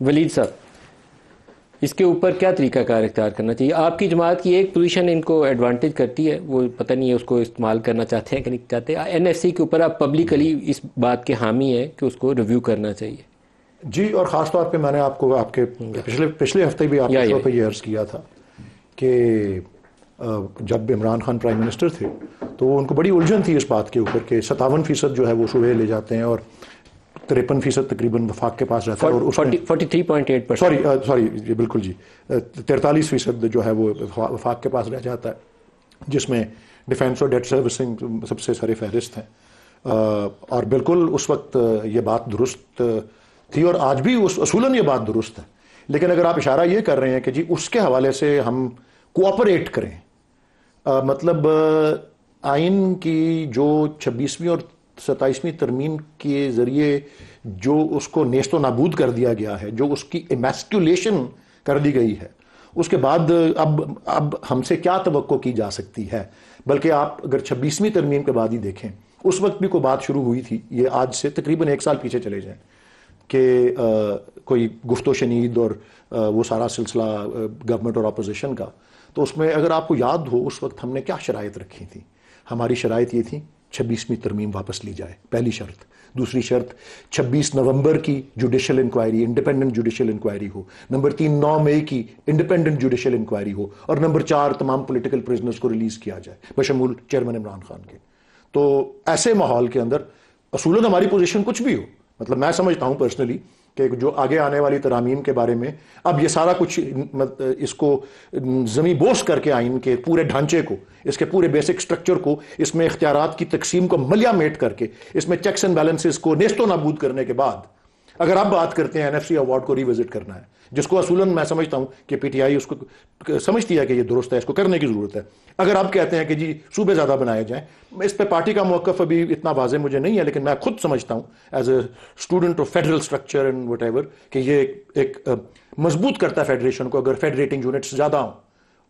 वलीद साहब, इसके ऊपर क्या तरीकाकार इख्तियार करना चाहिए? आपकी जमात की एक पोजीशन इनको एडवांटेज करती है, वो पता नहीं है उसको इस्तेमाल करना चाहते हैं कि नहीं चाहते। एनएससी के ऊपर आप पब्लिकली इस बात के हामी है कि उसको रिव्यू करना चाहिए जी। और ख़ास तौर पे मैंने आपको आपके पिछले हफ्ते भी आपके शो पे ये अर्ज़ किया था कि जब इमरान खान प्राइम मिनिस्टर थे तो उनको बड़ी उलझन थी इस बात के ऊपर कि 57% जो है वो शुबे ले जाते हैं और 53% तकरीबन वफाक के पास रहता है और 43.8%। सॉरी जी, बिल्कुल जी, 43% जो है वो वफाक के पास रह जाता है, जिसमें डिफेंस और डेट सर्विसिंग सबसे सारे फहरिस्त हैं। और बिल्कुल उस वक्त ये बात दुरुस्त थी और आज भी उस असूलन ये बात दुरुस्त है। लेकिन अगर आप इशारा ये कर रहे हैं कि जी उसके हवाले से हम कोऑपरेट करें, मतलब आइन की जो 26वीं और 27वीं तरमीम के ज़रिए जो उसको नेस्तो नाबूद कर दिया गया है, जो उसकी इमैस्कुलेशन कर दी गई है, उसके बाद अब हमसे क्या तवक्को की जा सकती है? बल्कि आप अगर 26वीं तरमीम के बाद ही देखें, उस वक्त भी कोई बात शुरू हुई थी, ये आज से तकरीबन 1 साल पीछे चले जाएं, कि कोई गुफ्तो शनीद और वो सारा सिलसिला गवर्नमेंट और अपोजिशन का। तो उसमें अगर आपको याद हो उस वक्त हमने क्या शराइत रखी थी? हमारी शराइत ये थी 26वीं तरमीम वापस ली जाए, पहली शर्त। दूसरी शर्त 26 नवंबर की judicial inquiry, independent judicial inquiry हो। नंबर 3 9 मई की इंडिपेंडेंट जुडिशल इंक्वायरी हो। और नंबर 4 तमाम पॉलिटिकल प्रिजनर्स को रिलीज किया जाए बशमूल चेयरमैन इमरान खान के। तो ऐसे माहौल के अंदर असूलन हमारी पोजीशन कुछ भी हो, मतलब मैं समझता हूं पर्सनली कि जो आगे आने वाली तरामीम के बारे में अब ये सारा कुछ इसको जमी बोस करके आइन के पूरे ढांचे को, इसके पूरे बेसिक स्ट्रक्चर को, इसमें इख्तियारात की तकसीम को मलियामेट करके, इसमें चेक्स एंड बैलेंसेस को नेस्तो नाबूद करने के बाद अगर आप बात करते हैं एनएफसी अवार्ड को रिविजिट करना है, जिसको असूलन मैं समझता हूं कि पीटीआई उसको समझती है कि ये दुरुस्त है, इसको करने की जरूरत है। अगर आप कहते हैं कि जी सूबे ज्यादा बनाए जाएं, इस पे पार्टी का मौकफ अभी इतना वाज़ेह मुझे नहीं है, लेकिन मैं खुद समझता हूं as a student of federal structure and whatever कि ये एक मजबूत करता है फेडरेशन को अगर फेडरेटिंग यूनिट्स ज्यादा हों,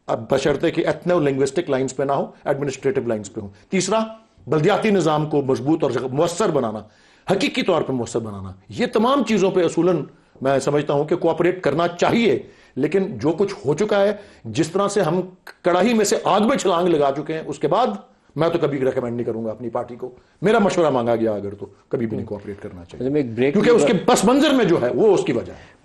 अब बशर्ते कि एथनो लिंग्विस्टिक लाइन्स पे ना हो, एडमिनिस्ट्रेटिव लाइन्स पे हो। तीसरा, बल्दियाती निज़ाम को मजबूत और मुअस्सर बनाना, हकीकी तौर पर मुअस्सर बनाना। ये तमाम चीज़ों पर असूलन मैं समझता हूं कि कोऑपरेट करना चाहिए। लेकिन जो कुछ हो चुका है, जिस तरह से हम कड़ाही में से आग में छलांग लगा चुके हैं, उसके बाद मैं तो कभी रेकमेंड नहीं करूंगा अपनी पार्टी को, मेरा मशवरा मांगा गया अगर तो कभी भी नहीं कोऑपरेट करना चाहिए, क्योंकि उसके पस मंजर में जो है वो उसकी वजह है।